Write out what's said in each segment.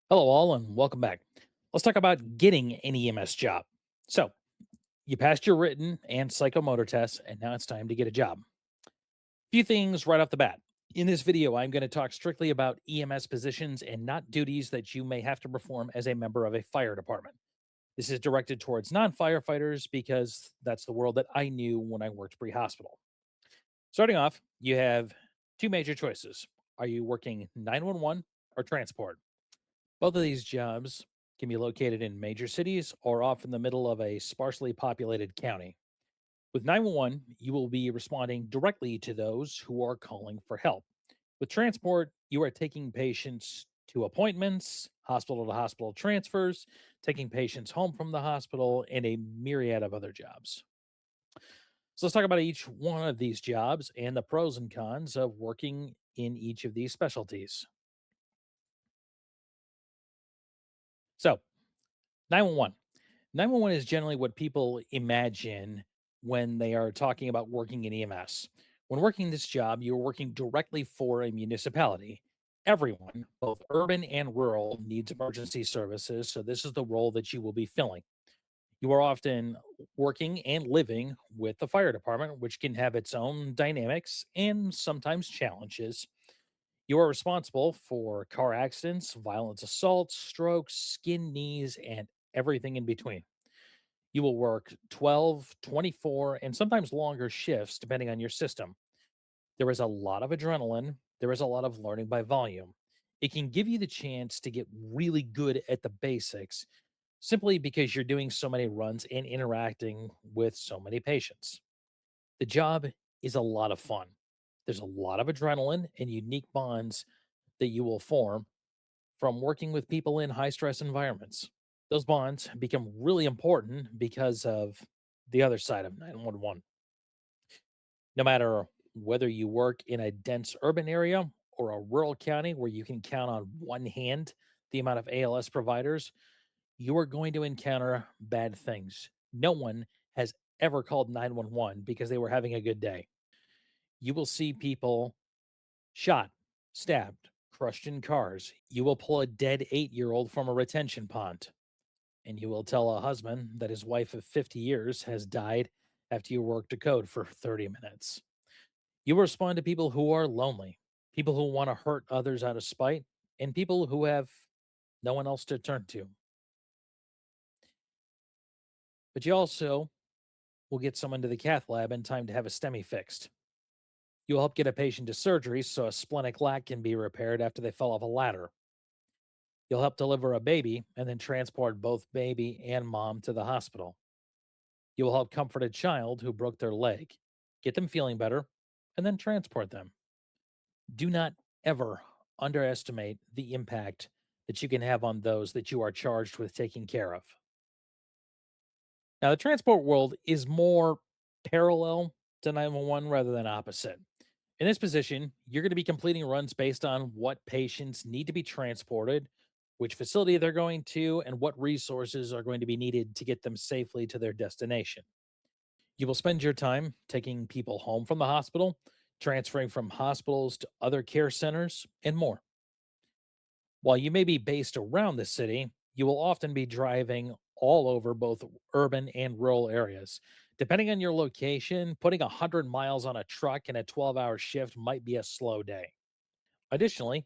Hello, all, and welcome back. Let's talk about getting an EMS job. So, you passed your written and psychomotor tests, and now it's time to get a job. Few things right off the bat. In this video, I'm going to talk strictly about EMS positions and not duties that you may have to perform as a member of a fire department. This is directed towards non firefighters because that's the world that I knew when I worked pre hospital. Starting off, you have two major choices. Are you working 911 or transport? Both of these jobs can be located in major cities or off in the middle of a sparsely populated county. With 911, you will be responding directly to those who are calling for help. With transport, you are taking patients to appointments, hospital to hospital transfers, taking patients home from the hospital, and a myriad of other jobs. So let's talk about each one of these jobs and the pros and cons of working in each of these specialties. So, 911. 911 is generally what people imagine when they are talking about working in EMS. When working this job, you're working directly for a municipality. Everyone, both urban and rural, needs emergency services. So, this is the role that you will be filling. You are often working and living with the fire department, which can have its own dynamics and sometimes challenges. You are responsible for car accidents, violent assaults, strokes, skin knees, and everything in between. You will work 12, 24, and sometimes longer shifts depending on your system. There is a lot of adrenaline. There is a lot of learning by volume. It can give you the chance to get really good at the basics simply because you're doing so many runs and interacting with so many patients. The job is a lot of fun. There's a lot of adrenaline and unique bonds that you will form from working with people in high stress environments. Those bonds become really important because of the other side of 911. No matter whether you work in a dense urban area or a rural county where you can count on one hand the amount of ALS providers, you are going to encounter bad things. No one has ever called 911 because they were having a good day. You will see people shot, stabbed, crushed in cars. You will pull a dead 8-year-old from a retention pond. And you will tell a husband that his wife of 50 years has died after you worked a code for 30 minutes. You will respond to people who are lonely, people who want to hurt others out of spite, and people who have no one else to turn to. But you also will get someone to the cath lab in time to have a STEMI fixed. You'll help get a patient to surgery so a splenic lac can be repaired after they fell off a ladder. You'll help deliver a baby and then transport both baby and mom to the hospital. You will help comfort a child who broke their leg, get them feeling better, and then transport them. Do not ever underestimate the impact that you can have on those that you are charged with taking care of. Now, the transport world is more parallel to 911 rather than opposite. In this position, you're going to be completing runs based on what patients need to be transported, which facility they're going to, and what resources are going to be needed to get them safely to their destination. You will spend your time taking people home from the hospital, transferring from hospitals to other care centers, and more. While you may be based around the city, you will often be driving all over both urban and rural areas. Depending on your location, putting 100 miles on a truck in a 12-hour shift might be a slow day. Additionally,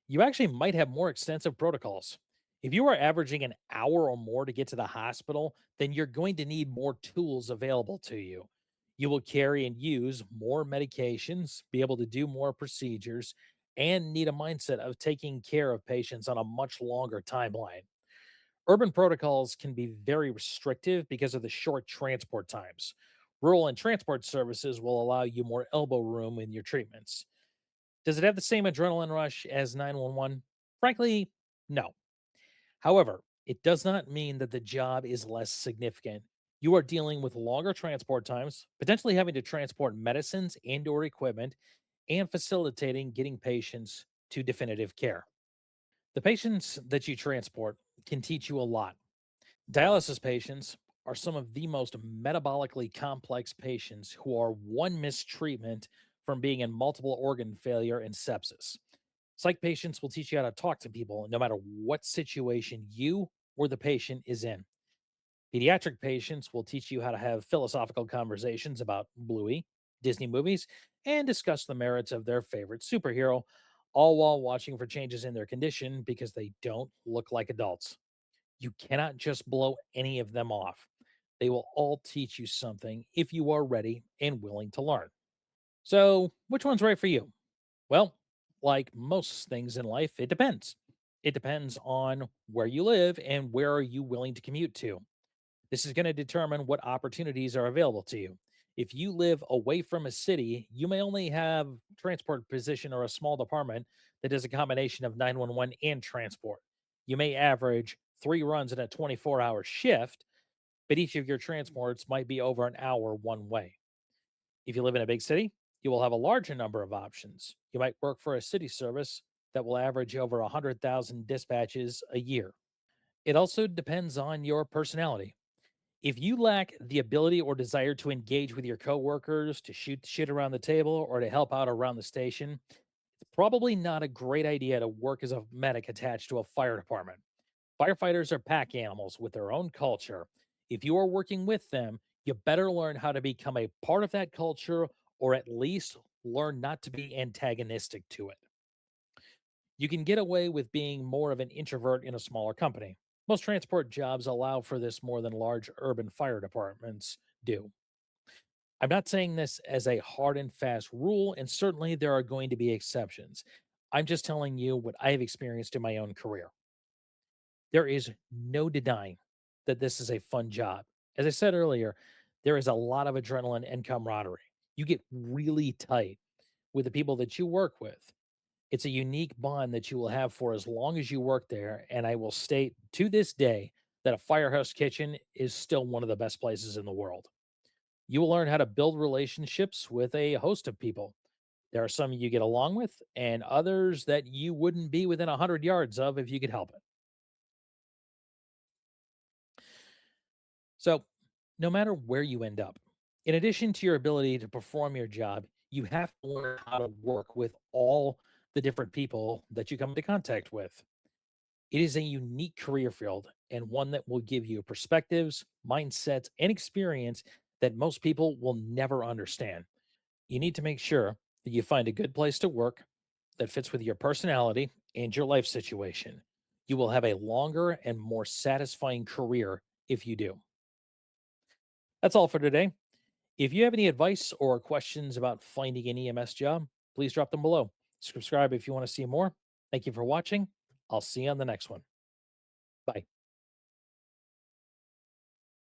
you actually might have more extensive protocols. If you are averaging an hour or more to get to the hospital, then you're going to need more tools available to you. You will carry and use more medications, be able to do more procedures, and need a mindset of taking care of patients on a much longer timeline. Urban protocols can be very restrictive because of the short transport times. Rural and transport services will allow you more elbow room in your treatments. Does it have the same adrenaline rush as 911? Frankly, no. However, it does not mean that the job is less significant. You are dealing with longer transport times, potentially having to transport medicines and or equipment, and facilitating getting patients to definitive care. The patients that you transport can teach you a lot. Dialysis patients are some of the most metabolically complex patients who are one mistreatment from being in multiple organ failure and sepsis. Psych patients will teach you how to talk to people no matter what situation you or the patient is in. Pediatric patients will teach you how to have philosophical conversations about Bluey, Disney movies, and discuss the merits of their favorite superhero, all while watching for changes in their condition because they don't look like adults. You cannot just blow any of them off. They will all teach you something if you are ready and willing to learn. So, which one's right for you? Well, like most things in life, it depends. It depends on where you live and where are you willing to commute to. This is going to determine what opportunities are available to you. If you live away from a city, you may only have transport position or a small department that is a combination of 911 and transport. You may average 3 runs in a 24-hour shift, but each of your transports might be over an hour one way. If you live in a big city, you will have a larger number of options. You might work for a city service that will average over 100,000 dispatches a year. It also depends on your personality. If you lack the ability or desire to engage with your coworkers, to shoot the shit around the table, or to help out around the station, it's probably not a great idea to work as a medic attached to a fire department. Firefighters are pack animals with their own culture. If you are working with them, you better learn how to become a part of that culture or at least learn not to be antagonistic to it. You can get away with being more of an introvert in a smaller company. Most transport jobs allow for this more than large urban fire departments do. I'm not saying this as a hard and fast rule, and certainly there are going to be exceptions. I'm just telling you what I have experienced in my own career. There is no denying that this is a fun job. As I said earlier, there is a lot of adrenaline and camaraderie. You get really tight with the people that you work with. It's a unique bond that you will have for as long as you work there. And I will state to this day that a firehouse kitchen is still one of the best places in the world. You will learn how to build relationships with a host of people. There are some you get along with, and others that you wouldn't be within 100 yards of if you could help it. So, no matter where you end up, in addition to your ability to perform your job, you have to learn how to work with all the different people that you come into contact with. It is a unique career field and one that will give you perspectives, mindsets, and experience that most people will never understand. You need to make sure that you find a good place to work that fits with your personality and your life situation. You will have a longer and more satisfying career if you do. That's all for today. If you have any advice or questions about finding an EMS job, please drop them below. Subscribe if you want to see more. Thank you for watching. I'll see you on the next one. Bye.